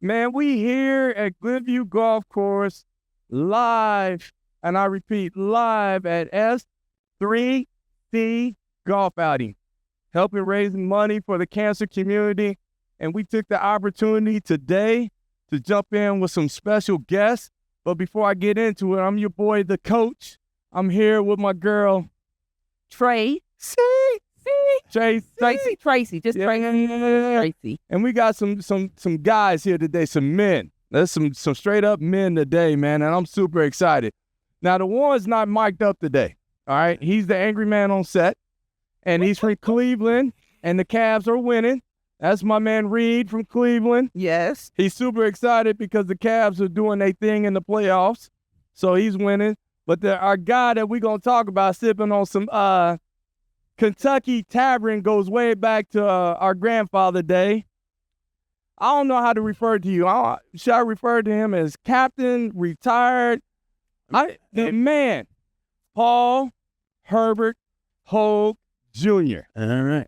Man, we here at Glenview Golf Course live, and I repeat, live at S3C Golf Outing, helping raise money for the cancer community. And we took the opportunity today to jump in with some special guests. But before I get into it, I'm your boy, the coach. I'm here with my girl, Tracy. Tracy. And we got some guys here today, some men. There's some straight up men today, man, and I'm super excited. Now, the one's not mic'd up today, all right? He's the angry man on set, and he's from Cleveland, and the Cavs are winning. That's my man Reed from Cleveland. Yes. He's super excited because the Cavs are doing their thing in the playoffs, so he's winning. But our guy that we're going to talk about sipping on some Kentucky Tavern goes way back to our grandfather day. I don't know how to refer to you. Should I refer to him as Captain, retired? The man, Paul Herbert Hogue Jr. All right.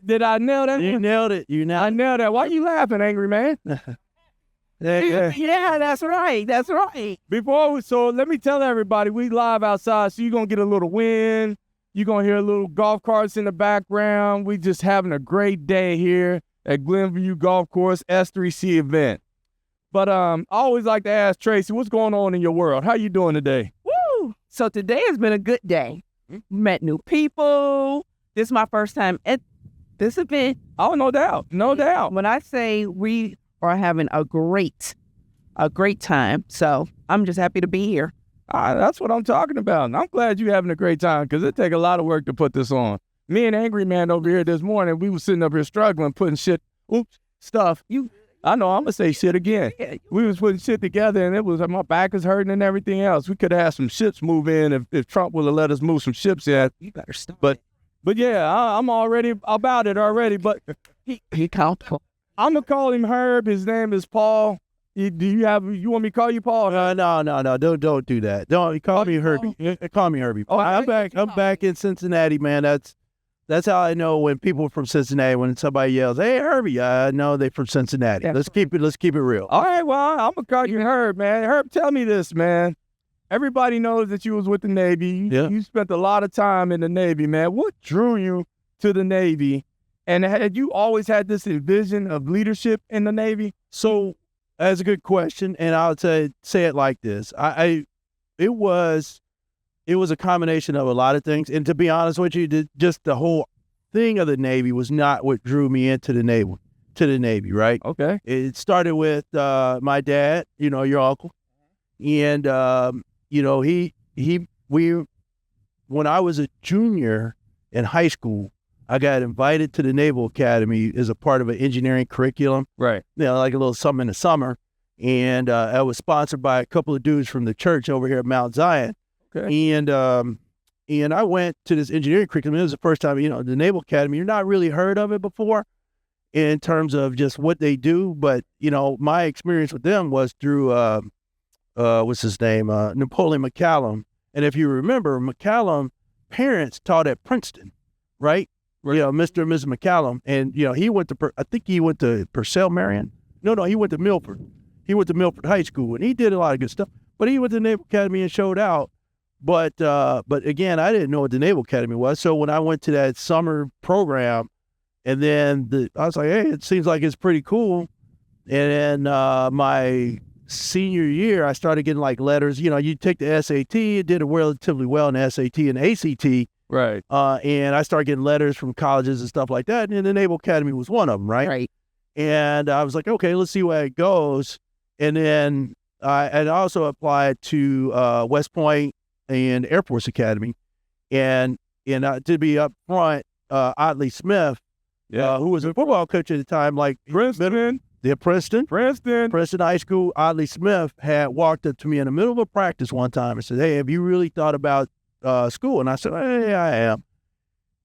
Did I nail that? You nailed it. I nailed that. Why you laughing, angry man? Yeah, that's right. So let me tell everybody, we live outside, so you're going to get a little wind. You're going to hear a little golf carts in the background. We just having a great day here at Glenview Golf Course S3C event. But I always like to ask Tracy, what's going on in your world? How you doing today? Woo! So today has been a good day. Met new people. This is my first time at this event. Oh, no doubt. No doubt. When I say we are having a great time. So I'm just happy to be here. That's what I'm talking about. And I'm glad you're having a great time because it takes a lot of work to put this on. Me and Angry Man over here this morning, we were sitting up here struggling, putting stuff. I know, I'm going to say shit again. We was putting shit together and it was, my back is hurting and everything else. We could have had some ships move in if Trump would have let us move some ships yet. You better stop. But yeah, I'm already about it already. But he comfortable. I'm going to call him Herb. His name is Paul. You want me to call you Paul? No. Don't do that. Don't call me Herbie. Call me Herbie. Oh, I'm back in Cincinnati, man. That's how I know when people are from Cincinnati. When somebody yells, "Hey, Herbie," I know they're from Cincinnati. Yeah. Let's keep it real. All right, well, I'm gonna call you Herb, man. Herb, tell me this, man. Everybody knows that you was with the Navy. Yeah. You spent a lot of time in the Navy, man. What drew you to the Navy? And had you always had this vision of leadership in the Navy? So that's a good question, and I would say it like this: it was a combination of a lot of things, and to be honest with you, just the whole thing of the Navy was not what drew me into the Navy, right? Okay. It started with my dad, your uncle, and when I was a junior in high school, I got invited to the Naval Academy as a part of an engineering curriculum. Right. Like a little something in the summer. And I was sponsored by a couple of dudes from the church over here at Mount Zion. Okay. And I went to this engineering curriculum. It was the first time, the Naval Academy, you're not really heard of it before in terms of just what they do. But, my experience with them was through, what's his name? Napoleon McCallum. And if you remember, McCallum parents taught at Princeton, right? Mr. and Mrs. McCallum. And, he went to Purcell Marion. No, he went to Milford. He went to Milford High School, and he did a lot of good stuff. But he went to the Naval Academy and showed out. But again, I didn't know what the Naval Academy was. So when I went to that summer program, and then I was like, hey, it seems like it's pretty cool. And then my senior year, I started getting like letters. You take the SAT, it did relatively well in the SAT and ACT. Right. And I started getting letters from colleges and stuff like that. And the Naval Academy was one of them, right? Right. And I was like, okay, let's see where it goes. And then I also applied to West Point and Air Force Academy. And to be up front, Otley Smith, who was a football coach at the time, like Princeton. Princeton High School. Otley Smith had walked up to me in the middle of a practice one time and said, hey, have you really thought about school? And I said, hey, I am.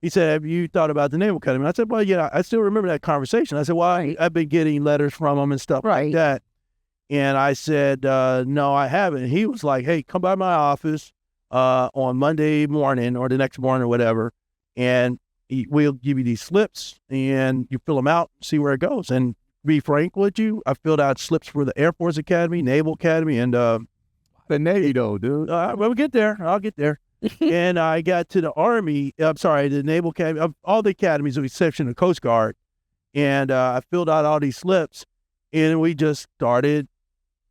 He said, have you thought about the Naval Academy? And I said, well, yeah, I still remember that conversation. I said, well, I've been getting letters from them and stuff like that. And I said, no, I haven't. And he was like, hey, come by my office on Monday morning or the next morning or whatever, and we'll give you these slips and you fill them out, see where it goes. And be frank with you, I filled out slips for the Air Force Academy, Naval Academy, and The Navy, though, dude. we'll get there. I'll get there. And I got to the Army. I'm sorry, the Naval Academy, all the academies with the exception of Coast Guard. And I filled out all these slips, and we just started,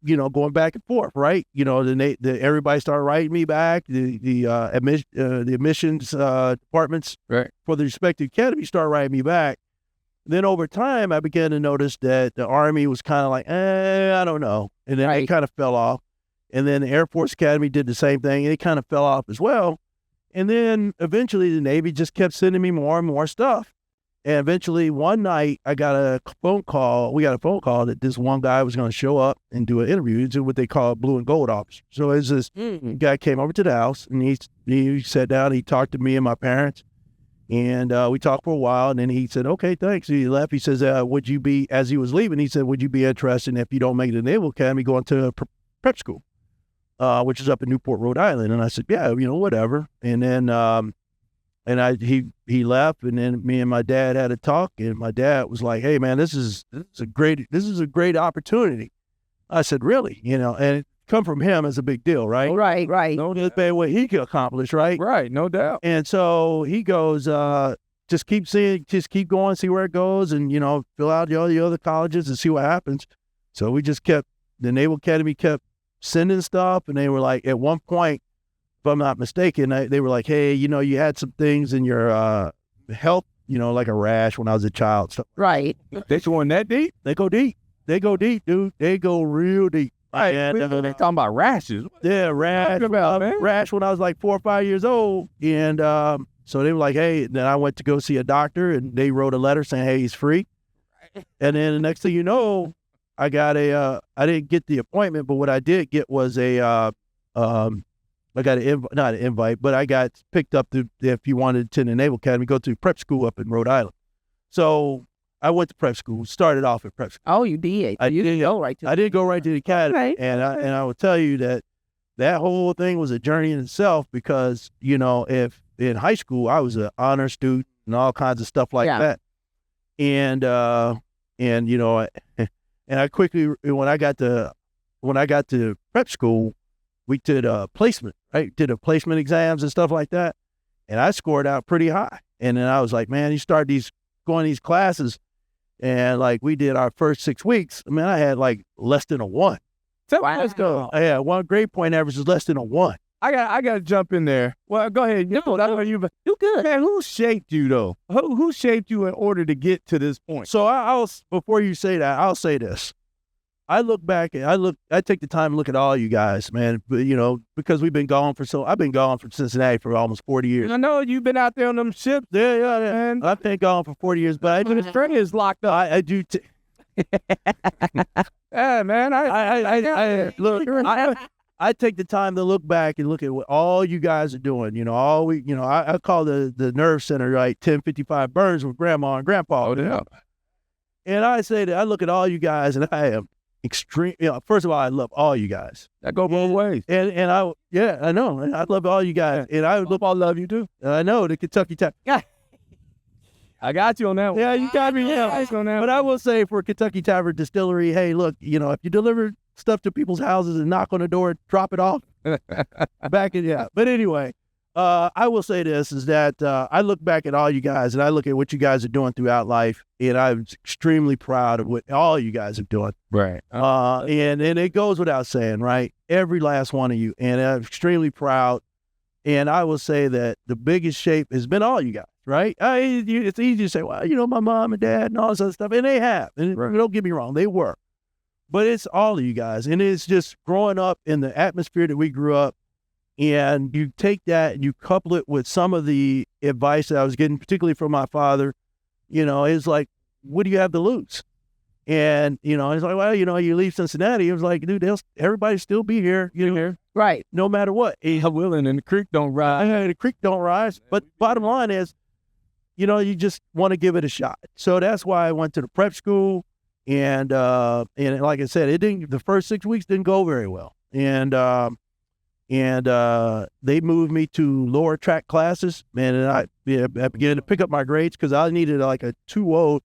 going back and forth, right? Everybody started writing me back. The admissions departments Right. for the respective academies started writing me back. Then over time, I began to notice that the Army was kind of like, I don't know. And then it kind of fell off. And then the Air Force Academy did the same thing, and it kind of fell off as well. And then eventually the Navy just kept sending me more and more stuff. And eventually one night I got a phone call. We got a phone call that this one guy was going to show up and do an interview. It's what they call a blue and gold officer. So it's this guy came over to the house, and he sat down. He talked to me and my parents, and we talked for a while. And then he said, "Okay, thanks." He left. He says, "Would you be?" As he was leaving, he said, "Would you be interested if you don't make the Naval Academy, going to a prep school, which is up in Newport, Rhode Island?" And I said, "Yeah, whatever." And then he left, and then me and my dad had a talk, and my dad was like, "Hey man, this is a great opportunity." I said, "Really?" And it come from him is a big deal, right? Right. No Just doubt. by what he could accomplish, right? Right, no doubt. And so he goes, just keep going, see where it goes, and fill out all the other colleges and see what happens. So we just the Naval Academy kept sending stuff, and they were like, at one point, if I'm not mistaken, they were like, "Hey, you had some things in your health, like a rash when I was a child." Stuff. Right. They going that deep? They go deep, dude. They go real deep. Right. And, They talking about rashes. yeah, rash. Talking about, man? Rash when I was like 4 or 5 years old, and so they were like, "Hey." Then I went to go see a doctor, and they wrote a letter saying, "Hey, he's free." And then the next thing you know, I got I didn't get the appointment, but what I did get was I got not an invite, but I got picked up if you wanted to attend the Naval Academy, go to prep school up in Rhode Island. So I went to prep school, started off at prep school. Oh, you did. You didn't go right to. I didn't go right to the academy, Right. and I will tell you that whole thing was a journey in itself, because if in high school I was an honor student and all kinds of stuff like that, and I quickly, when I got to prep school, we did a placement, right? Did a placement exams and stuff like that, and I scored out pretty high. And then I was like, man, you start going these classes, and like we did our first 6 weeks. I mean, I had like less than a 1. Wow. Let's go. Yeah, one grade point average is less than a 1. I got to jump in there. Well, go ahead. No, You good. man, who shaped you though? Who shaped you in order to get to this point? So I'll before you say that, I'll say this. I look back and I take the time to look at all you guys, man. But, because I've been gone from Cincinnati for almost 40 years. I know you've been out there on them ships. Yeah. Man. I've been gone for 40 years, but The string is locked up. I do. Yeah, man. I take the time to look back and look at what all you guys are doing. I call the nerve center, right? 1055 Burns with Grandma and Grandpa. Oh, yeah. And I say that I look at all you guys, and I am extreme. First of all, I love all you guys. That go both ways. And I know. And I love all you guys. And I love you too. I know the Kentucky Tap. I got you on that one. Yeah, you got me. Yeah. On that But I will say for Kentucky Tavern Distillery, hey, look, if you deliver stuff to people's houses and knock on the door, drop it off. Back in, yeah. But anyway, I will say this is that I look back at all you guys, and I look at what you guys are doing throughout life, and I'm extremely proud of what all you guys are doing. Right. And it goes without saying, right? Every last one of you. And I'm extremely proud. And I will say that the biggest shape has been all you guys, right? It's easy to say, well, my mom and dad and all this other stuff. And they have. And don't get me wrong, they were. But it's all of you guys. And it's just growing up in the atmosphere that we grew up. And you take that and you couple it with some of the advice that I was getting, particularly from my father. It's like, what do you have to lose? And, it's like, well, you leave Cincinnati. It was like, dude, everybody still be here, Right. no matter what. I'm willing, and the creek don't rise. The creek don't rise. But bottom line is, you just want to give it a shot. So that's why I went to the prep school. And like I said, the first 6 weeks didn't go very well. And they moved me to lower track classes, and I began to pick up my grades because I needed like a 2.0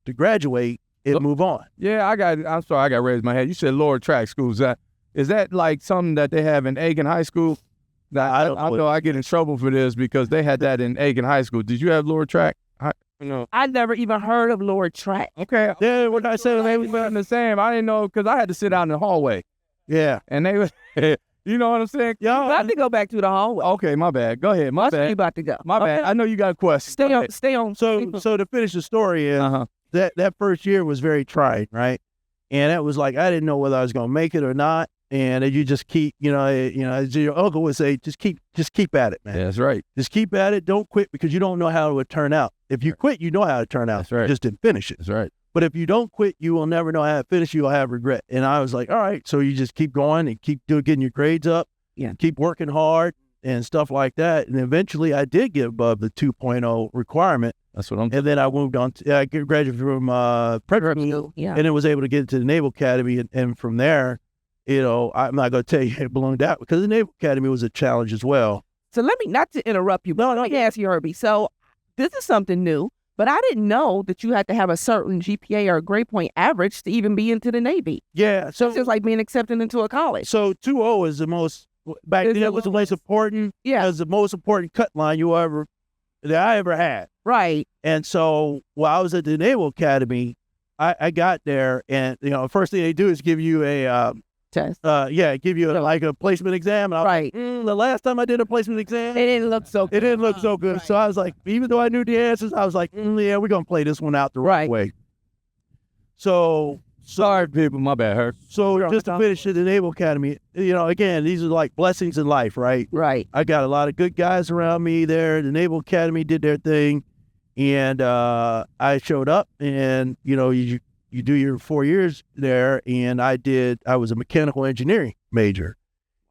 to graduate. it move on. Yeah, I'm sorry, I got raised my head. You said lower track schools. Is that like something that they have in Aiken High School? I know I get in trouble for this because they had that in Aiken High School. Did you have lower track? No. I never even heard of lower track. Okay. Yeah, what I said, They was the same. I didn't know because I had to sit out in the hallway. yeah. And they was, you know what I'm saying? You have to go back to the hallway. Okay, my bad. Go ahead. My That's where you bad. about to go. My bad. I know you got a question. Stay on. So to finish the story is that first year was very trying, right? And it was like I didn't know whether I was going to make it or not. And you just keep, as your uncle would say, just keep at it, man. Yeah, that's right. Just keep at it. Don't quit because you don't know how it would turn out. If you quit, you know how it turn out. That's right. You just didn't finish it. That's right. But if you don't quit, you will never know how to finish. You'll have regret. And I was like, all right. So you just keep going and keep getting your grades up. Yeah. Keep working hard and stuff like that. And eventually I did get above the 2.0 requirement. That's what I'm And then I moved on. I graduated from prep school. Yeah. And then was able to get into the Naval Academy. And from there, I'm not going to tell you it ballooned out because the Naval Academy was a challenge as well. So let me, not to interrupt you, but let me ask you, Herbie. So this is something new, but I didn't know that you had to have a certain GPA or grade point average to even be into the Navy. Yeah. So It's just like being accepted into a college. So 2.0 is the most, back then it was the most important. Yeah. It was the most important cut line that I ever had. Right. And so while I was at the Naval Academy, I got there and, first thing they do is give you a, Test. give you like a placement exam. And I was Right. like, the last time I did a placement exam, It didn't look so it didn't look so good. Right. So I was like, even though I knew the answers, I was like, yeah, we're going to play this one out the right way. So sorry, people. My bad, Herb. So just to finish at the Naval Academy, again, these are like blessings in life, right? Right. I got a lot of good guys around me there. The Naval Academy did their thing. And I showed up and, you do your 4 years there. And I was a mechanical engineering major.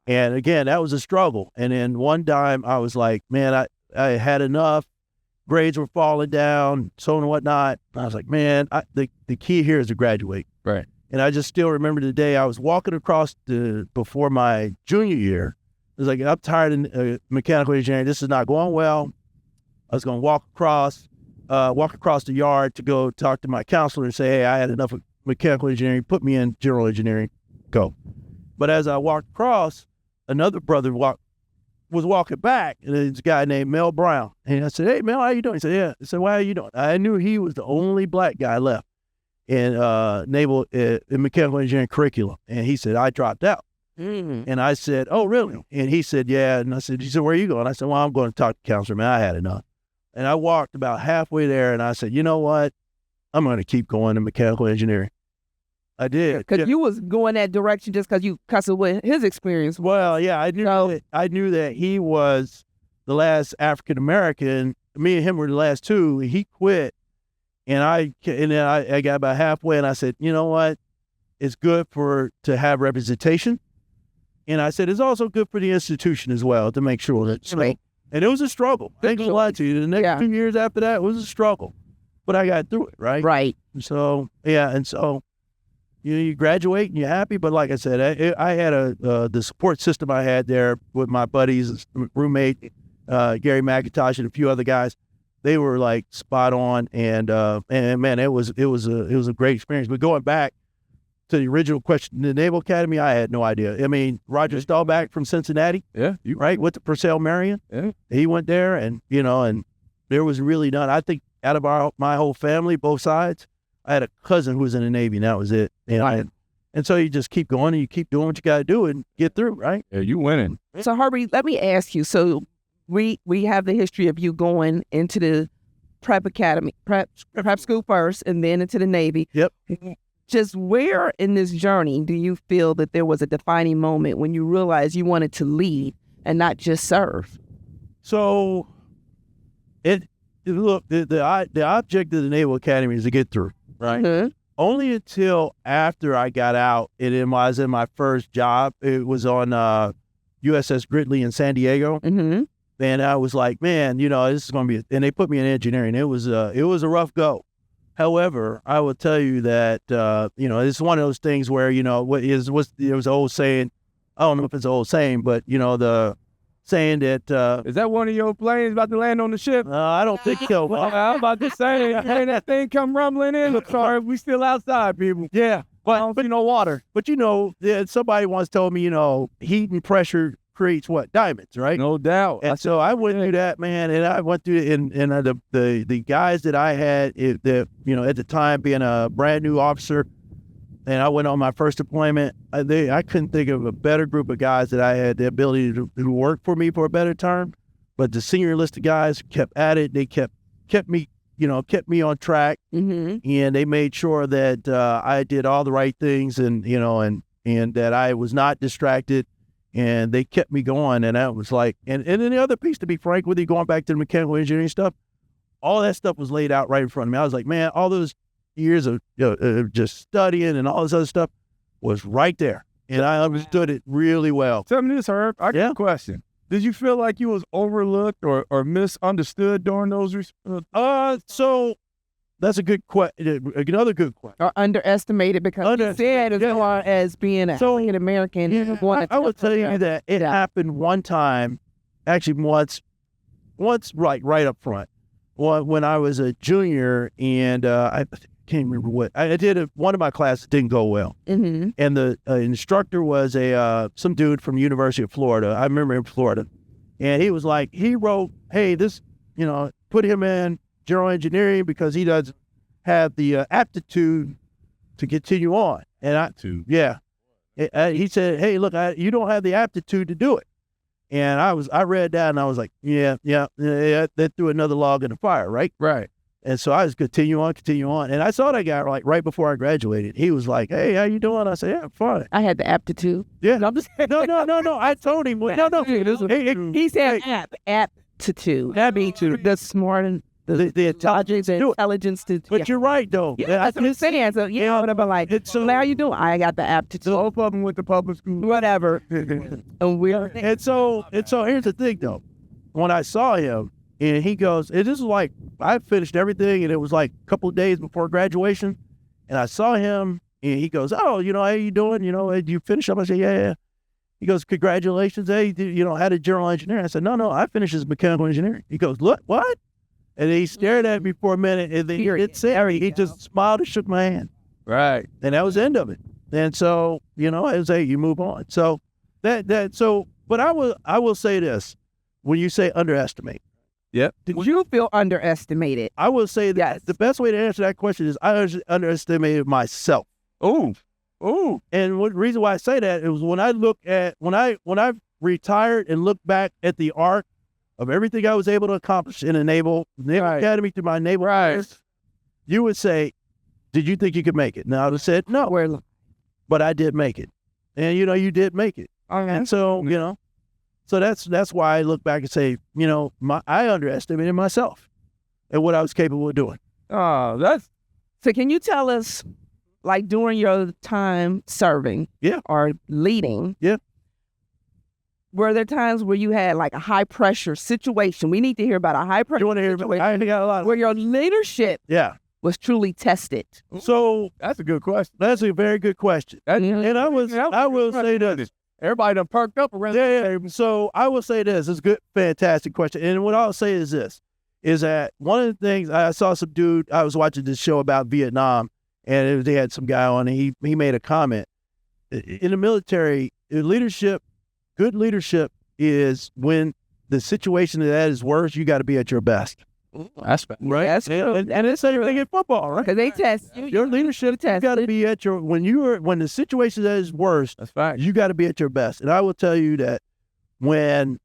And again, that was a struggle. And then one time I was like, man, I had enough. Grades were falling down, so on and whatnot. I was like, man, the key here is to graduate. Right. And I just still remember the day I was walking across before my junior year. I was like, I'm tired of mechanical engineering. This is not going well. I was going to walk across the yard to go talk to my counselor and say, hey, I had enough of mechanical engineering. Put me in general engineering. Go. But as I walked across, another brother was walking back, and there's a guy named Mel Brown. And I said, hey, Mel, how you doing? He said, yeah. I said, why are you doing? I knew he was the only black guy left in naval in mechanical engineering curriculum. And he said, I dropped out. Mm-hmm. And I said, oh, really? And he said, yeah. And he said, where are you going? I said, well, I'm going to talk to the counselor, man. I had enough. And I walked about halfway there, and I said, you know what? I'm going to keep going to mechanical engineering. I did. Because you was going that direction just because of what his experience was. Well, yeah, I knew that he was the last African American. Me and him were the last two. He quit, and then I got about halfway, and I said, you know what? It's good to have representation, and I said it's also good for the institution as well to make sure that. Right. And it was a struggle. I ain't gonna lie to you. The next 2 years after that was a struggle, but I got through it. Right. Right. And so you graduate and you're happy. But like I said, I had the support system I had there with my buddies, roommate, Gary McIntosh, and a few other guys. They were like spot on, and man, it was a great experience. But going back to the original question, the Naval Academy, I had no idea. I mean, Roger Staubach from Cincinnati, right, went to Purcell Marion. Yeah, he went there, and and there was really none. I think out of my whole family, both sides, I had a cousin who was in the Navy, and that was it. And so you just keep going and you keep doing what you got to do and get through, right? Yeah, you winning. So Herbie, let me ask you. So we have the history of you going into the prep school first, and then into the Navy. Yep. Just where in this journey do you feel that there was a defining moment when you realized you wanted to lead and not just serve? So look, the object of the Naval Academy is to get through, right? Mm-hmm. Only until after I got out, and I was in my first job, it was on USS Gridley in San Diego. Mm-hmm. And I was like, man, this is going to be, and they put me in engineering. It was a rough go. However, I will tell you that, it's one of those things where, there was an old saying, I don't know if it's an old saying, but, the saying that Is that one of your planes about to land on the ship? I don't think so. I was about to say, hey, that thing come rumbling in. Sorry, we still outside, people. Yeah, I don't see no water. but somebody once told me, heat and pressure creates what? Diamonds, right? No doubt. And so I went through that, man, and I went through it, and the guys that I had, at the time being a brand new officer, and I went on my first deployment. I couldn't think of a better group of guys that I had the ability to work for me, for a better term. But the senior enlisted guys kept at it. They kept me, kept me on track, and they made sure that I did all the right things, and that I was not distracted, and they kept me going. And that was like, and then the other piece, to be frank with you, going back to the mechanical engineering stuff, all that stuff was laid out right in front of me. I was like, man, all those years of just studying and all this other stuff was right there, and I understood it really well. Tell me this, Herb. I got a question. Did you feel like you was overlooked or misunderstood during those? So that's a good question. Another good question. Or underestimated, because you said as far as being an African American. I would tell you that it happened one time, actually once right up front. When I was a junior, and I can't remember what I did. One of my classes didn't go well, and the instructor was some dude from the University of Florida. I remember in Florida, and he was like, he wrote, "Hey, this, put him in general engineering because he doesn't have the aptitude to continue on." And he said, "Hey, look, you don't have the aptitude to do it." And I read that, and I was like, yeah. That threw another log in the fire, right? Right. And so I just continue on. And I saw that guy right before I graduated. He was like, "Hey, how you doing?" I said, "Yeah, fine." I had the aptitude. Yeah. No, I'm just No. I told him. No. He said aptitude. That means the smart and the intelligence to. But you're right, though. Yeah, that's what I'm saying. So but I'm like, so how you doing? I got the aptitude. Both of them went to public school. Whatever. And so here's the thing, though. When I saw him, and he goes, and this is like, I finished everything, and it was like a couple of days before graduation, and I saw him, and he goes, "Oh, how you doing? Did you finish up?" I said, "Yeah." He goes, "Congratulations. Hey, had a general engineer." I said, No, I finished as mechanical engineering. He goes, "Look, what?" And he stared at me for a minute, and then he just smiled and shook my hand. Right. And that was the end of it. And so, it was, hey, you move on. So but I will say this, when you say underestimate. Yep. Did you feel underestimated? I will say that the best way to answer that question is I underestimated myself. Oh. And the reason why I say that is when I retired and looked back at the arc of everything I was able to accomplish in the Naval Academy through my naval careers, you would say, "Did you think you could make it?" And I would have said, "No." But I did make it. And you did make it. And so, so that's why I look back and say, I underestimated myself and what I was capable of doing. So can you tell us, like, during your time serving or leading, were there times where you had like a high pressure situation? We need to hear about a high pressure situation. I got a lot of where your leadership was truly tested. So that's a good question. That's a very good question. And I will say this. Everybody done perked up around the table. So I will say this. It's a good, fantastic question. And what I'll say is this, is that one of the things, I saw some dude, I was watching this show about Vietnam, and they had some guy on, and he made a comment. In the military, good leadership is when the situation that is worse, you got to be at your best. That's right. That's and it's everything in football, right? Because they test you. Your leadership, you got to be at your when the situation that is worse. That's right. You got to be at your best. And I will tell you that when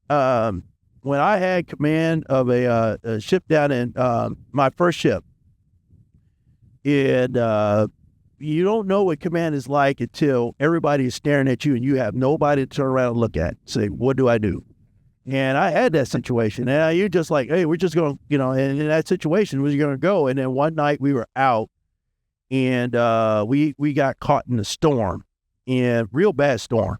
I had command of a ship down in my first ship, and you don't know what command is like until everybody is staring at you and you have nobody to turn around and look at. Say, what do I do? And I had that situation. And you're just like, hey, we're just going to, and in that situation, we're going to go. And then one night we were out, and we got caught in a storm, and real bad storm.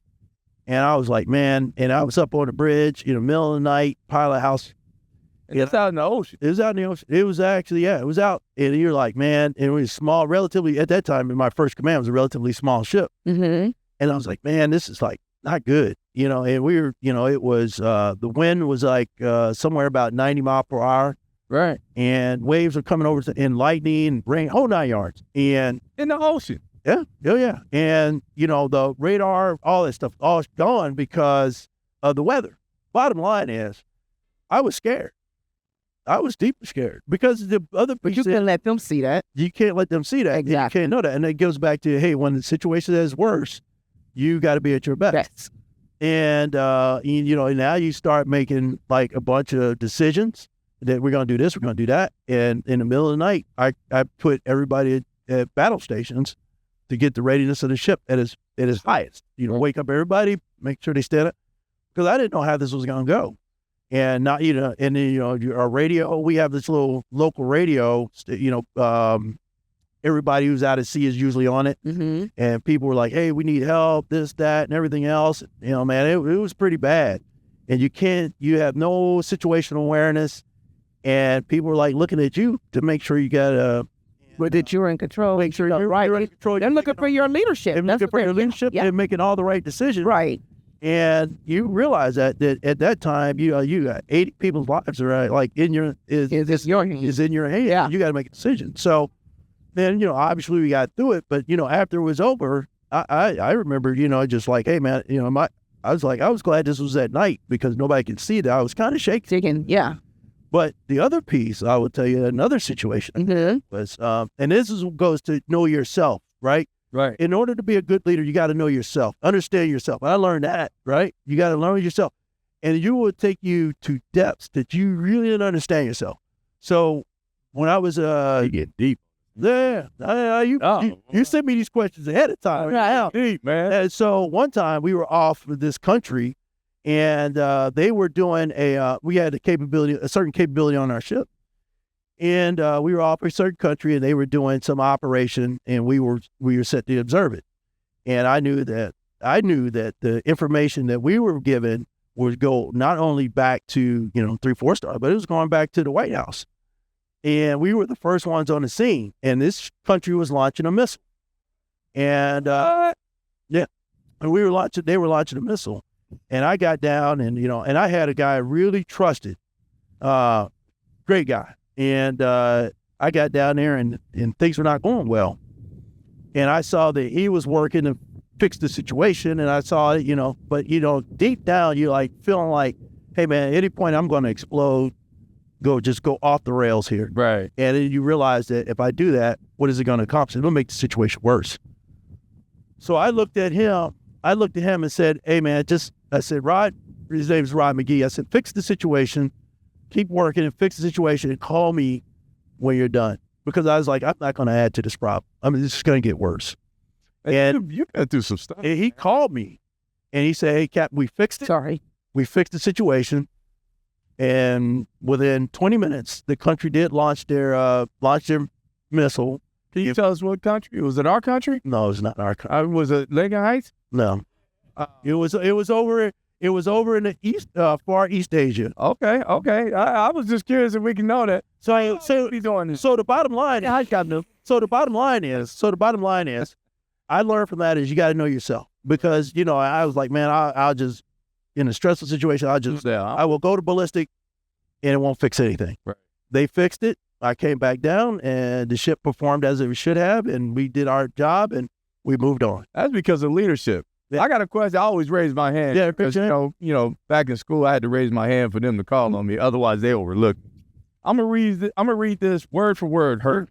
And I was like, man, and I was up on the bridge in the middle of the night, pilot house. It's out in the ocean. It was out in the ocean. It was actually, it was out. And you're like, man, and it was relatively, at that time, in my first command, it was a relatively small ship. Mm-hmm. And I was like, man, this is not good, and we were, it was, the wind was like somewhere about 90 miles per hour. Right. And waves are coming over in lightning and rain, whole 9 yards. And in the ocean. Yeah. Oh, yeah. And, the radar, all that stuff, all is gone because of the weather. Bottom line is, I was scared. I was deeply scared because the other But you can't let them see that. You can't let them see that. Exactly. You can't know that. And it goes back to, hey, when the situation is worse, you got to be at your best. Yes. And, now you start making like a bunch of decisions that we're going to do this, we're going to do that. And in the middle of the night, I put everybody at battle stations to get the readiness of the ship at its highest. Wake up everybody, make sure they stand up. Because I didn't know how this was going to go. And not, and then, our radio, we have this little local radio, everybody who's out at sea is usually on it. Mm-hmm. And people were like, hey, we need help, this, that, and everything else. Man, it was pretty bad. And you have no situational awareness. And people were like looking at you to make sure you got but that you're in control. Make sure you're right. in control. They're looking for your leadership. And looking for your leadership and making all the right decisions. Right. And you realize that at that time, you got 80 people's lives are like in your is in your hand. Yeah. You got to make a decision. So then, obviously we got through it, but after it was over, I remember, just like, hey man, I was like, I was glad this was at night because nobody could see that. I was kind of shaking. Yeah. But the other piece, I will tell you, another situation was, and goes to know yourself, right? Right. In order to be a good leader, you got to know yourself, understand yourself. I learned that, right? You got to learn yourself. And you will take you to depths that you really didn't understand yourself. So when I was, you get deep. Yeah. You sent me these questions ahead of time. Right. Deep, man. And so one time we were off with this country and they were doing we had a certain capability on our ship. And we were off a certain country, and they were doing some operation, and we were set to observe it. And I knew that the information that we were given would go not only back to 3-4 star, but it was going back to the White House. And we were the first ones on the scene, and this country was launching a missile. And and they were launching a missile, and I got down, and and I had a guy I really trusted, great guy. And I got down there and things were not going well. And I saw that he was working to fix the situation. And I saw it, but, deep down, you're like feeling like, hey, man, at any point I'm going to explode, go off the rails here. Right. And then you realize that if I do that, what is it going to accomplish? It'll make the situation worse. So I looked at him and said, hey, man, I said, Rod, his name is Rod McGee. I said, fix the situation. Keep working and fix the situation and call me when you're done. Because I was like, I'm not going to add to this problem. I mean, this is going to get worse. And you got to do some stuff. And he called me and he said, hey, Cap, we fixed it. Sorry. We fixed the situation. And within 20 minutes, the country did launch their missile. Can you tell us what country? Was it our country? No, it was not our country. Was it Lincoln Heights? No. It was over in the East, far East Asia. Okay. I was just curious if we can know that. So the bottom line is, I learned from that is you got to know yourself because I was like, man, I'll just in a stressful situation, I will go to ballistic, and it won't fix anything. Right. They fixed it. I came back down, and the ship performed as it should have, and we did our job, and we moved on. That's because of leadership. Yeah. I got a question. I always raise my hand. Yeah, because back in school, I had to raise my hand for them to call on me. Otherwise, they overlook me. I'm gonna read this word for word. Hurt.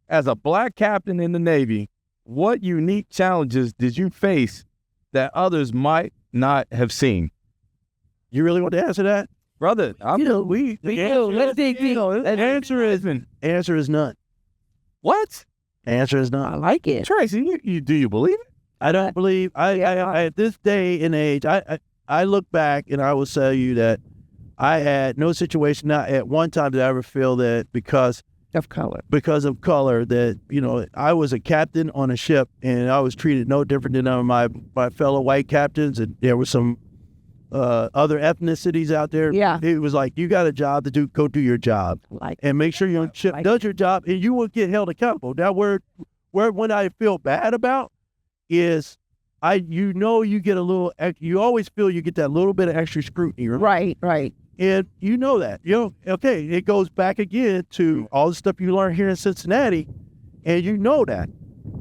As a black captain in the Navy, what unique challenges did you face that others might not have seen? You really want to answer that, brother? Let's dig deep. Answer is none. What? Answer is none. I like it, Tracy. Do you believe it? I don't believe. I at this day and age, I look back and I will tell you that I had no situation. Not at one time did I ever feel that because of color that I was a captain on a ship and I was treated no different than my fellow white captains, and there were some other ethnicities out there. Yeah, it was like you got a job to do. Go do your job, and make sure your ship does your job, and you will get held accountable. Now, where when I feel bad about is you get a little, you always feel you get that little bit of extra scrutiny, right? Right. And you know that, okay, it goes back again to all the stuff you learned here in Cincinnati, and you know that.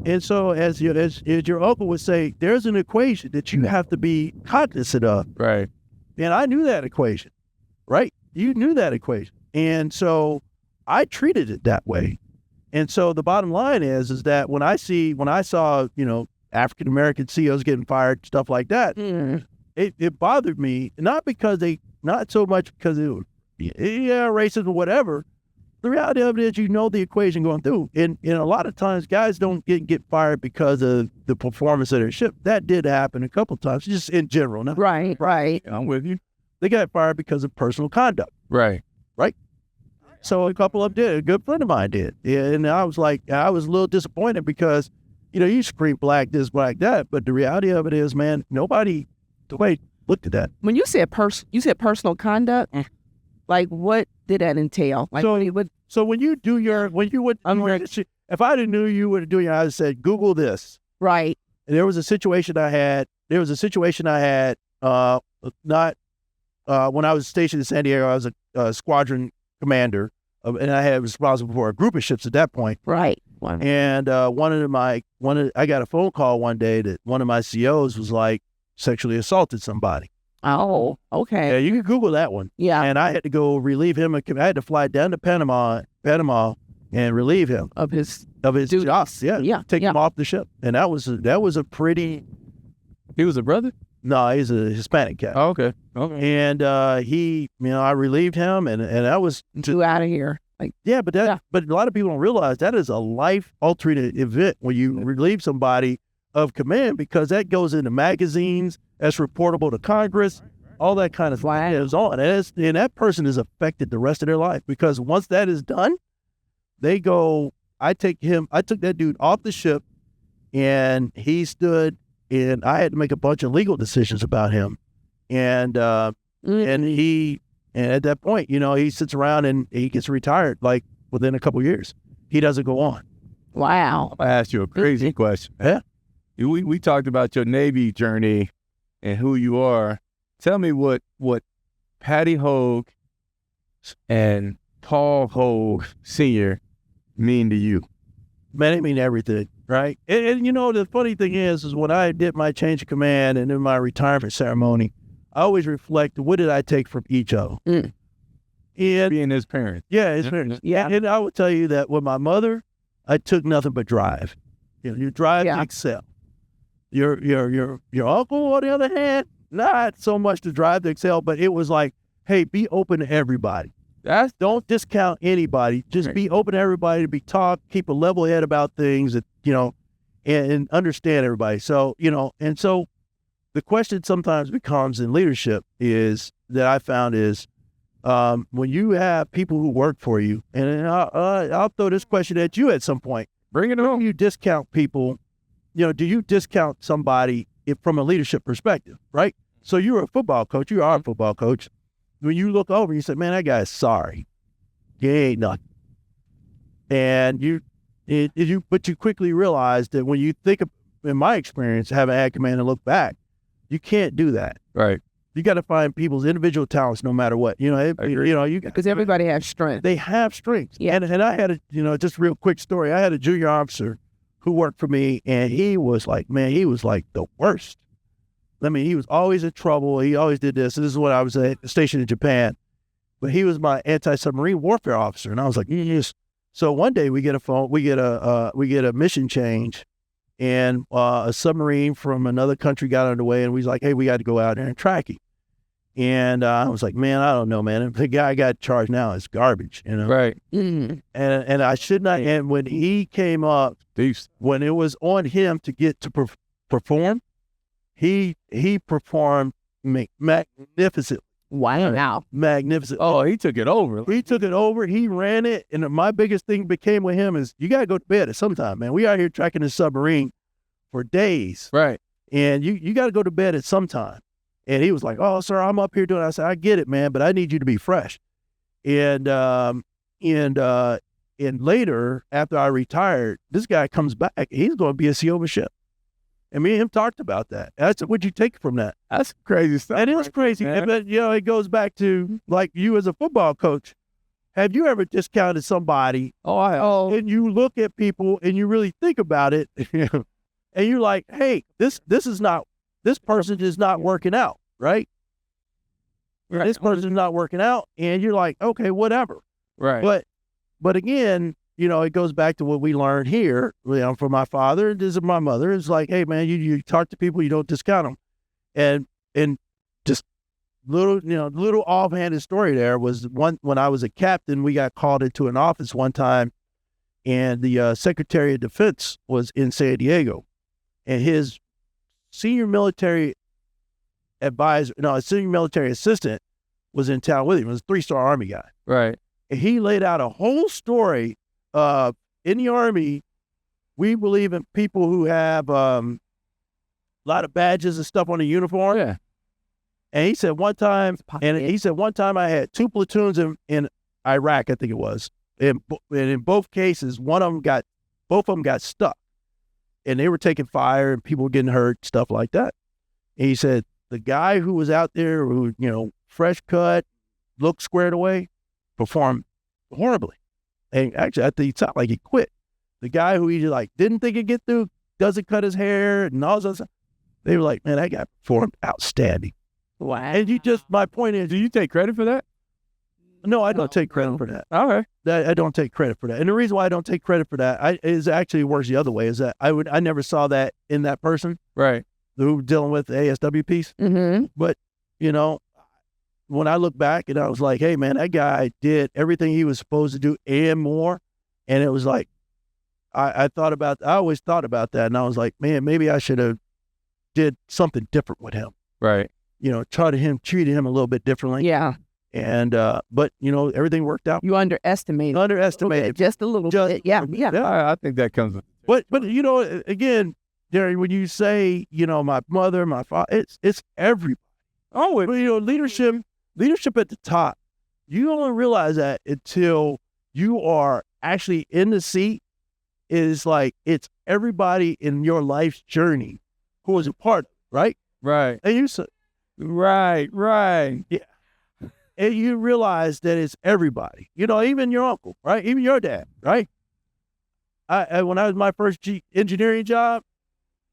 And so as your uncle would say, there's an equation that you have to be cognizant of. Right. And I knew that equation, right? You knew that equation. And so I treated it that way. And so the bottom line is that when I saw, African-American CEOs getting fired, stuff like that, it bothered me, not so much because it was, racism or whatever. The reality of it is, the equation going through. And a lot of times guys don't get fired because of the performance of their ship. That did happen a couple of times, just in general. Now, Right. I'm with you. they got fired because of personal conduct. Right. So a couple of them did. A good friend of mine did. And I was a little disappointed because, you scream black this, black that. But the reality of it is, man, nobody looked at that. When you said personal conduct, like what did that entail? Like So when you would, if I didn't know you were doing it, I would said, Google this. Right. And there was a situation I had, not when I was stationed in San Diego, I was a squadron commander, and I was responsible for a group of ships at that point. Right. And I got a phone call one day that one of my COs was like sexually assaulted somebody. Oh, okay. Yeah, you can Google that one. Yeah. And I had to go relieve him. I had to fly down to Panama, and relieve him Of his jobs. Yeah. Take him off the ship. And that was a pretty. He was a brother? No, he's a Hispanic cat. Oh, okay. And I relieved him, and that was you out of here. Like, but a lot of people don't realize that is a life-altering event when you relieve somebody of command, because that goes into magazines, that's reportable to Congress, all that kind of thing is on. And that person is affected the rest of their life, because once that is done, they go, I took that dude off the ship, and he stood, and I had to make a bunch of legal decisions about him. And at that point, he sits around and he gets retired like within a couple of years. He doesn't go on. Wow. I'm going to ask you a crazy question. Yeah. We talked about your Navy journey and who you are. Tell me what Patty Hogue and Paul Hogue Sr. mean to you. Man, it mean everything, right? And the funny thing is when I did my change of command and in my retirement ceremony, I always reflect, what did I take from each of them? And being his parent. Yeah, his parents. Yeah. And I would tell you that with my mother, I took nothing but drive. You drive to excel. Your uncle, on the other hand, not so much to drive to excel, but it was like, hey, be open to everybody. Don't discount anybody. Just be open to everybody, to be taught, keep a level head about things, and understand everybody. So, and so the question sometimes becomes in leadership that I found is, when you have people who work for you, and I'll throw this question at you at some point. Bring it on. You discount people, do you discount somebody from a leadership perspective, right? So you're a football coach, you are a football coach. When you look over, you say, man, that guy's sorry. He ain't nothing. And you quickly realize that when you think of, in my experience, having had command and look back, you can't do that. Right. You got to find people's individual talents no matter what. Because everybody has strength. They have strengths. Yeah. And I had just a real quick story. I had a junior officer who worked for me, and he was like the worst. I mean, he was always in trouble. He always did this. This is when I was stationed in Japan. But he was my anti-submarine warfare officer. And I was like, yes. So one day we get a mission change, and a submarine from another country got underway, and we was like, hey, we got to go out there and track him. And I was like, man, I don't know, man. The guy I got charged now is garbage, Right. Mm-hmm. And I should not. And when he came up, when it was on him to get to perform, he performed magnificently. Wow. Magnificent. Oh, he took it over. He took it over. He ran it. And my biggest thing became with him is, you got to go to bed at some time, man. We out here tracking this submarine for days. Right. And you got to go to bed at some time. And he was like, oh, sir, I'm up here doing it. I said, I get it, man, but I need you to be fresh. And later, after I retired, this guy comes back. He's going to be a CO of a ship. And me and him talked about that. That's what you take from that. That's crazy stuff. That is crazy. man. But, it goes back to, like, you as a football coach. Have you ever discounted somebody and you look at people and you really think about it and you're like, hey, this person is not working out, right? This person is not working out, and you're like, okay, whatever. Right. But again, it goes back to what we learned here, from my father, this is my mother. It's like, hey man, you talk to people, you don't discount them. And just little offhanded story there was when I was a captain, we got called into an office one time, and the Secretary of Defense was in San Diego, and his senior military assistant was in town with him. It was a 3-star Army guy. Right. And he laid out a whole story of, in the Army, we believe in people who have a lot of badges and stuff on the uniform. Yeah. And he said one time I had 2 platoons in Iraq, I think it was. And in both cases, both of them got stuck. And they were taking fire and people were getting hurt, stuff like that. And he said, the guy who was out there who, fresh cut, looked squared away, performed horribly. And actually, I think it sounded like he quit. The guy who he didn't think he'd get through, doesn't cut his hair and all that stuff. They were like, man, that guy performed outstanding. Wow. And my point is, do you take credit for that? No, I don't take credit for that. Okay. I don't take credit for that. And the reason why I don't take credit for that is actually works the other way, is that I never saw that in that person. Right. Who were dealing with the ASW piece. Mm-hmm. But, when I look back and I was like, hey man, that guy did everything he was supposed to do and more. And it was like, I always thought about that. And I was like, man, maybe I should have did something different with him. Right. Treated him a little bit differently. Yeah. And, but everything worked out. You underestimated. Just a little bit. Yeah. I think that comes with it. But again, Darren, when you say, my mother, my father, it's everybody. Oh, but, leadership at the top, you don't realize that until you are actually in the seat. It's like, it's everybody in your life's journey who is a part of it, right? Right. And you said, right. Yeah. And you realize that it's everybody, even your uncle, right? Even your dad, right? When I was my first engineering job,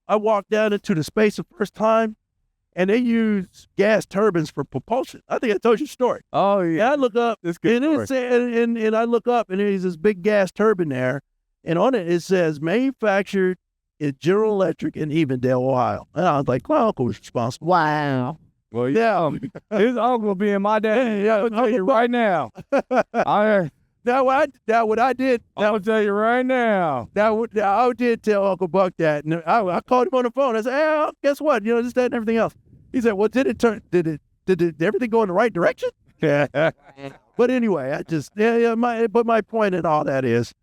I walked down into the space the first time, and they use gas turbines for propulsion. I think I told you the story. Oh yeah. And I look up, That's good and it said, and I look up, and there's this big gas turbine there, and on it says manufactured in General Electric in Evendale, Ohio. And I was like, my uncle was responsible. Wow. Well, yeah, his uncle being my dad. Yeah, I'll tell you right now. Now what I did. I'll tell you right now. I did tell Uncle Buck that, and I called him on the phone. I said, hey, guess what? This, that, and everything else. He said, well, did everything go in the right direction? But anyway, my point in all that is,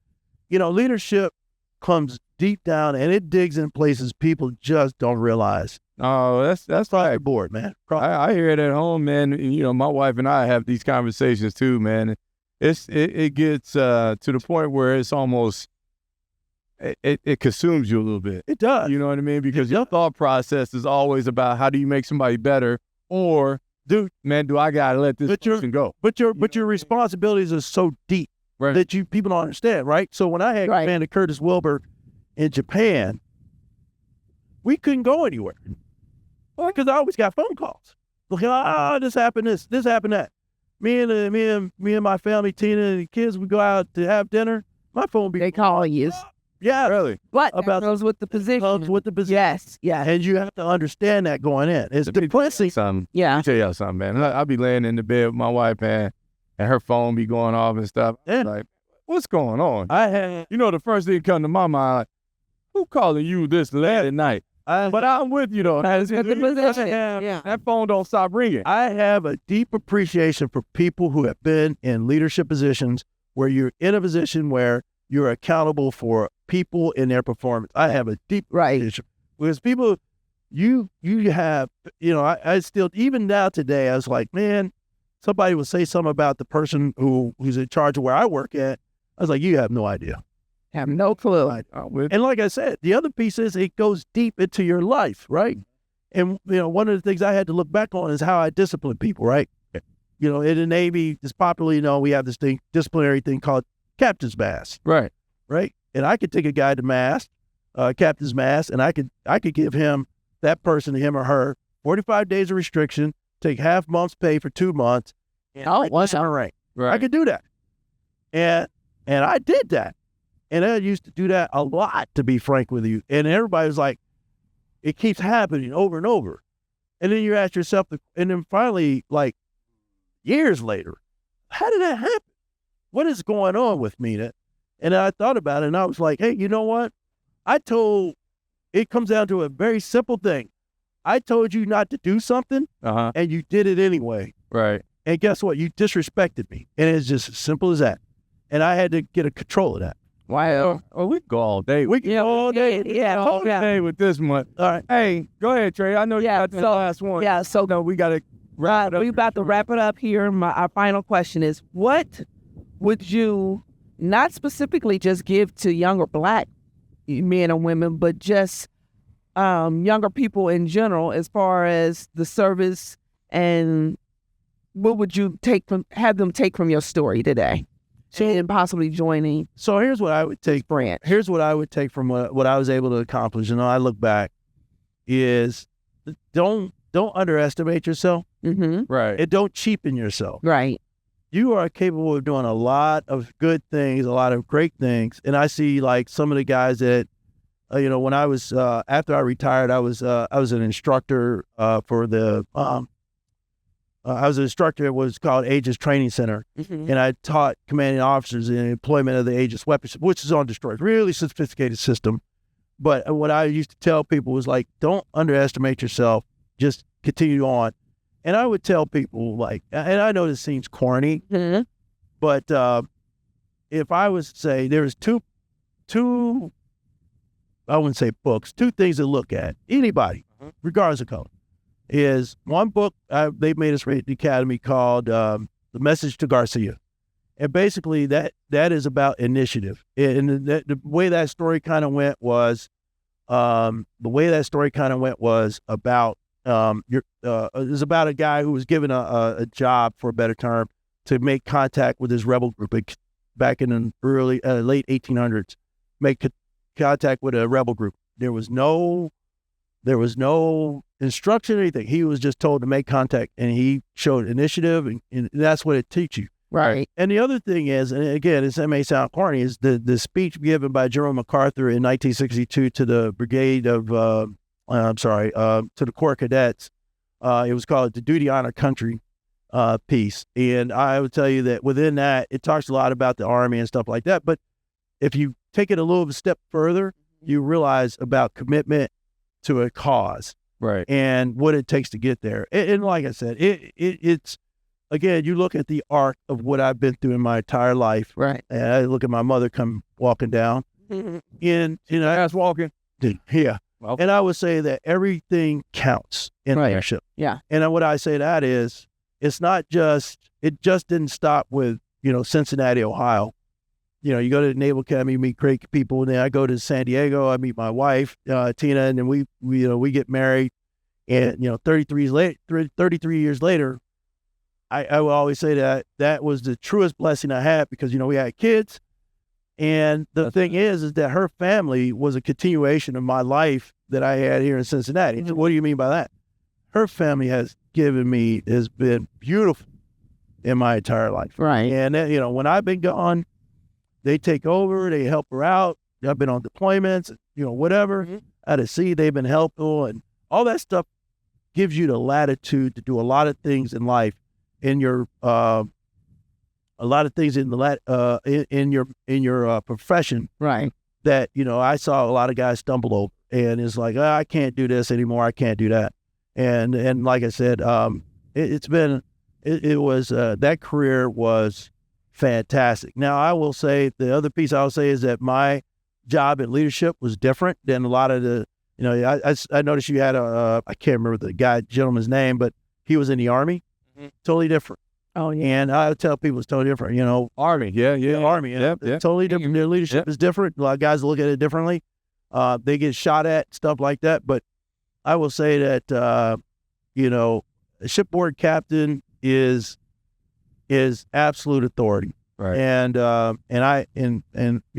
leadership comes deep down and it digs in places people just don't realize. Oh, that's across right. the board, man. I hear it at home, man. My wife and I have these conversations too, man. It gets to the point where it's almost it consumes you a little bit. It does. You know what I mean? Because your thought process is always about how do you make somebody better, or do I gotta let this person go? But your responsibilities are so deep that people don't understand, right? So when I had Commander Curtis Wilbur in Japan, we couldn't go anywhere because I always got phone calls. Like, this happened, this happened, that. Me and my family, Tina and the kids, we go out to have dinner. My phone be. They call you. Yeah, really. But about goes with the position. Comes with the position. Yes, yeah. And you have to understand that going in. It's depressing. Yeah. Let me tell y'all something, man. I'll be laying in the bed with my wife, man, and her phone be going off and stuff. Yeah. Like, what's going on? The first thing come to my mind, like, who calling you this late at night? But I'm with you though. That phone don't stop ringing. I have a deep appreciation for people who have been in leadership positions where you're in a position where you're accountable for people in their performance. I have a deep appreciation because people, you have, I still, even now today, I was like, man, somebody will say something about the person who's in charge of where I work at. I was like, you have no idea. Have no clue. And like I said, the other piece is it goes deep into your life, right? And, one of the things I had to look back on is how I discipline people, right? In the Navy, it's popularly known, we have this disciplinary thing called captain's mast. Right. Right. And I could take a guy to mast, captain's mast, and I could give that person, him or her, 45 days of restriction, take half month's pay for 2 months. And what's all right. Right. I could do that. And I did that. And I used to do that a lot, to be frank with you. And everybody was like, it keeps happening over and over. And then you ask yourself, and then finally, like years later, how did that happen? What is going on with me? And I thought about it, and I was like, hey, you know what? It comes down to a very simple thing. I told you not to do something, and you did it anyway. Right. And guess what? You disrespected me. And it's just as simple as that. And I had to get a control of that. Wow. Oh, we can go all day. We can go all day. Yeah. All day with this one. All right. Hey, go ahead, Trey. I know you got the last one. Yeah, so no, we got to wrap it up. We're about to wrap it up here. Our final question is, what would you not specifically just give to younger Black men and women, but just younger people in general as far as the service, and what would you have them take from your story today? And possibly joining. So here's what I would take. Branch. Here's what I would take from what I was able to accomplish. I look back, is don't underestimate yourself. Mm-hmm. Right. And don't cheapen yourself. Right. You are capable of doing a lot of good things, a lot of great things. And I see like some of the guys that, when I was after I retired, I was an instructor for the. I was an instructor at what was called Aegis Training Center, and I taught commanding officers in employment of the Aegis weapons, which is on destroyers, really sophisticated system. But what I used to tell people was like, don't underestimate yourself, just continue on. And I would tell people like, and I know this seems corny, but if I was to say there's two, I wouldn't say books, two things to look at, anybody, regardless of color. Is one book they made us read at the Academy called The Message to Garcia. And basically that is about initiative. And the way that story kind of went was about it was about a guy who was given a job, for a better term, to make contact with his rebel group back in the late 1800s, make contact with a rebel group. There was no instruction or anything. He was just told to make contact, and he showed initiative, and that's what it teaches you. Right. And the other thing is, and again, this may sound corny, is the speech given by General MacArthur in 1962 to the brigade of, to the Corps Cadets. It was called the Duty, Honor, Country piece. And I would tell you that within that, it talks a lot about the Army and stuff like that. But if you take it a little step further, you realize about commitment to a cause, right, and what it takes to get there. And like I said, it's again, you look at the arc of what I've been through in my entire life, right? And I look at my mother come walking down, and ass walking, yeah. Okay. And I would say that everything counts in leadership. Yeah. And what I say that is, it just didn't stop with Cincinnati, Ohio. You go to the Naval Academy, you meet great people, and then I go to San Diego, I meet my wife, Tina, and then we get married. And 33 years later, I will always say that was the truest blessing I had, because we had kids, and the thing is that her family was a continuation of my life that I had here in Cincinnati. Mm-hmm. What do you mean by that? Her family has been beautiful in my entire life, right? And when I've been gone, they take over, they help her out. I've been on deployments, whatever. Mm-hmm. Out at sea, they've been helpful, and all that stuff gives you the latitude to do a lot of things in life, in your profession, right? That I saw a lot of guys stumble over, and it's like, I can't do this anymore, I can't do that, and like I said, that career was fantastic. Now, I will say the other piece I'll say is that my job in leadership was different than a lot of the, I noticed you had I can't remember the gentleman's name, but he was in the Army. Mm-hmm. Totally different. Oh, yeah. And I tell people it's totally different. Army, Army, Yep. totally different. Their leadership is different. A lot of guys look at it differently. They get shot at, stuff like that. But I will say that a shipboard captain is absolute authority. Right. And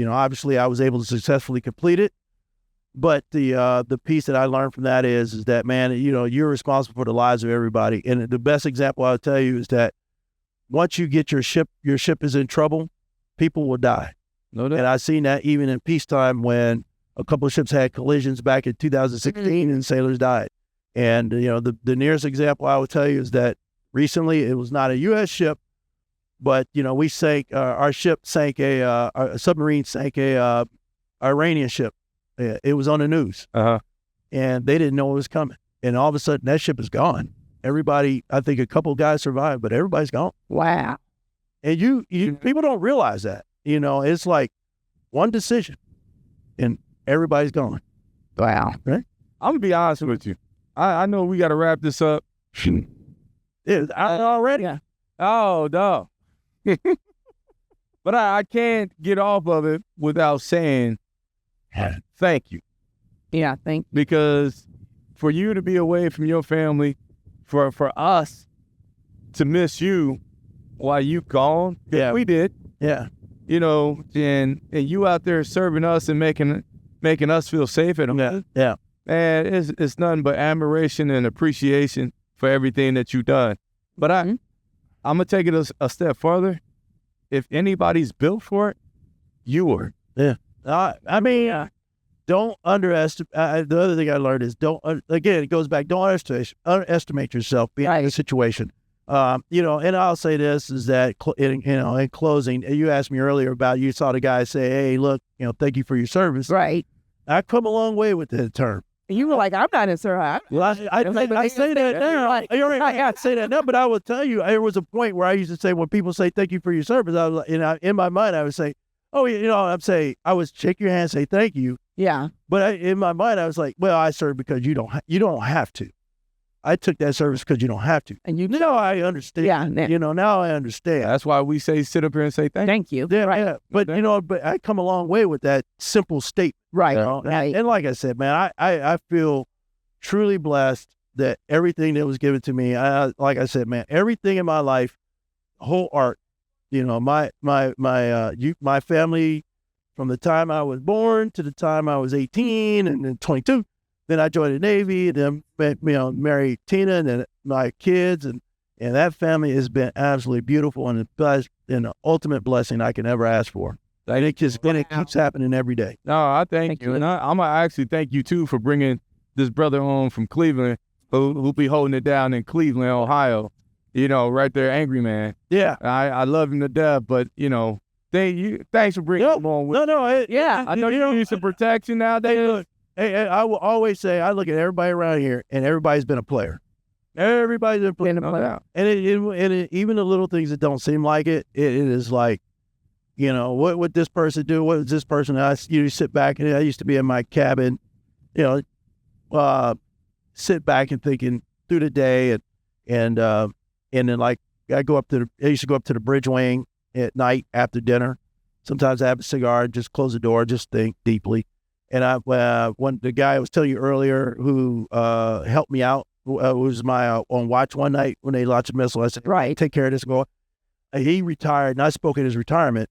obviously I was able to successfully complete it. But the piece that I learned from that is that, man, you're responsible for the lives of everybody. And the best example I'll tell you is that once you get your ship is in trouble, people will die. No doubt. And I've seen that even in peacetime when a couple of ships had collisions back in 2016 and sailors died. And, the nearest example I would tell you is that recently it was not a U.S. ship, but, we sank, our ship sank a submarine sank a Iranian ship. It was on the news. And they didn't know it was coming. And all of a sudden that ship is gone. Everybody, I think a couple of guys survived, but everybody's gone. Wow. And people don't realize that. It's like one decision and everybody's gone. Wow. Right? I'm going to be honest with you. I know we got to wrap this up. It's out already. Yeah. Oh, no. But I can't get off of it without saying thank you. Yeah, thank you. Because for you to be away from your family, for us to miss you while you gone, Yeah, we did. Yeah. And you out there serving us and making us feel safe at home. Yeah. And it's nothing but admiration and appreciation for everything that you've done. But I'm gonna take it a step further. If anybody's built for it, you were. Yeah. Don't underestimate. The other thing I learned is again, it goes back, don't underestimate yourself behind the situation. And I'll say this is that, in closing, you asked me earlier about, you saw the guy say, hey, look, thank you for your service. Right. I've come a long way with that term. And you were like, I'm not in service. Well, I say that now. I say that now, but I will tell you, there was a point where I used to say, when people say thank you for your service, I was, in my mind, I would say, I would shake your hand and say thank you. Yeah. But in my mind, I was like, well, I serve because you don't have to. I took that service because you don't have to. And now I understand. Yeah. Now I understand. That's why we say sit up here and say thank you. Yeah, right. Yeah. But but I come a long way with that simple statement. Right. Right. And like I said, man, I feel truly blessed that everything that was given to me, like I said, man, everything in my life, whole art, my family, from the time I was born to the time I was 18 and then 22. Then I joined the Navy, and then married Tina, and then my kids, and that family has been absolutely beautiful and an ultimate blessing I can ever ask for. And it keeps happening every day. No, I thank you. And I'm going to actually thank you, too, for bringing this brother home from Cleveland who'll be holding it down in Cleveland, Ohio, right there, Angry Man. Yeah. I love him to death, but, thanks for bringing him on. I know you need some protection nowadays. Hey, I will always say, I look at everybody around here, and everybody's been a player. Everybody's been a player. And even the little things that don't seem like it is like, what would this person do? What was this person? You sit back, and I used to be in my cabin, sit back and thinking through the day, and then like I used to go up to the bridge wing at night after dinner. Sometimes I have a cigar, and just close the door, just think deeply. And when the guy I was telling you earlier who helped me out, was my on watch one night when they launched a missile, I said, right, take care of this guy. He retired, and I spoke at his retirement.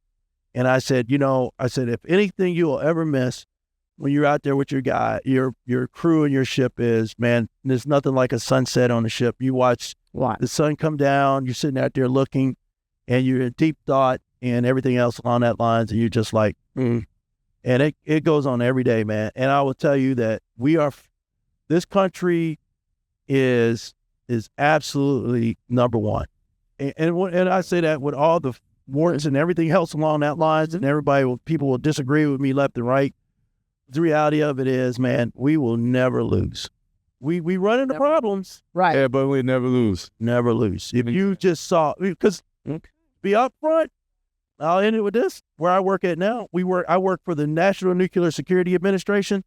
And I said, if anything you will ever miss when you're out there with your guy, your crew and your ship is, man, there's nothing like a sunset on the ship. You watch the sun come down, you're sitting out there looking, and you're in deep thought and everything else along that lines, and you're just like, And it goes on every day, man. And I will tell you that this country is absolutely number one. And I say that with all the warts and everything else along that lines, and people will disagree with me left and right. The reality of it is, man, we will never lose. We run into problems. Right. Yeah, but we never lose. Never lose. If you just saw, because be upfront, I'll end it with this. Where I work at now, I work for the National Nuclear Security Administration.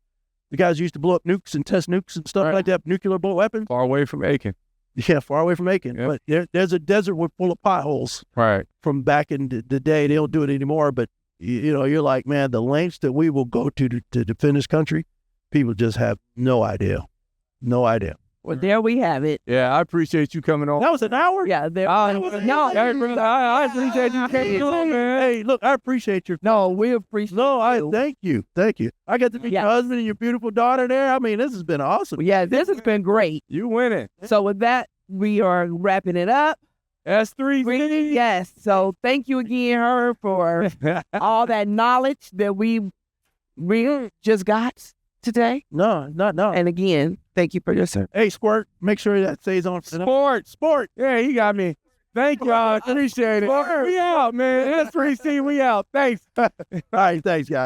The guys used to blow up nukes and test nukes and stuff like that, nuclear weapons. Far away from Aiken. Yeah, far away from Aiken. Yep. But there's a desert full of potholes Right. from back in the day. They don't do it anymore. But, you're like, man, the lengths that we will go to defend this country, people just have no idea. No idea. Well, there we have it. Yeah, I appreciate you coming on. That was an hour? Yeah, there. No, I appreciate you coming on, man. Hey, look, I appreciate your. No, we appreciate. No, thank you. Thank you. I got to meet your husband and your beautiful daughter there. I mean, this has been awesome. Yeah, this has been great. You winning. So with that, we are wrapping it up. S3. Yes. So thank you again, her, for all that knowledge that we just got today. No. And again, thank you for your service. Hey, Squirt, make sure that stays on. Sport. Yeah, he got me. Thank you. I appreciate it. We out, man. S3C, we out. Thanks. All right, thanks, guys.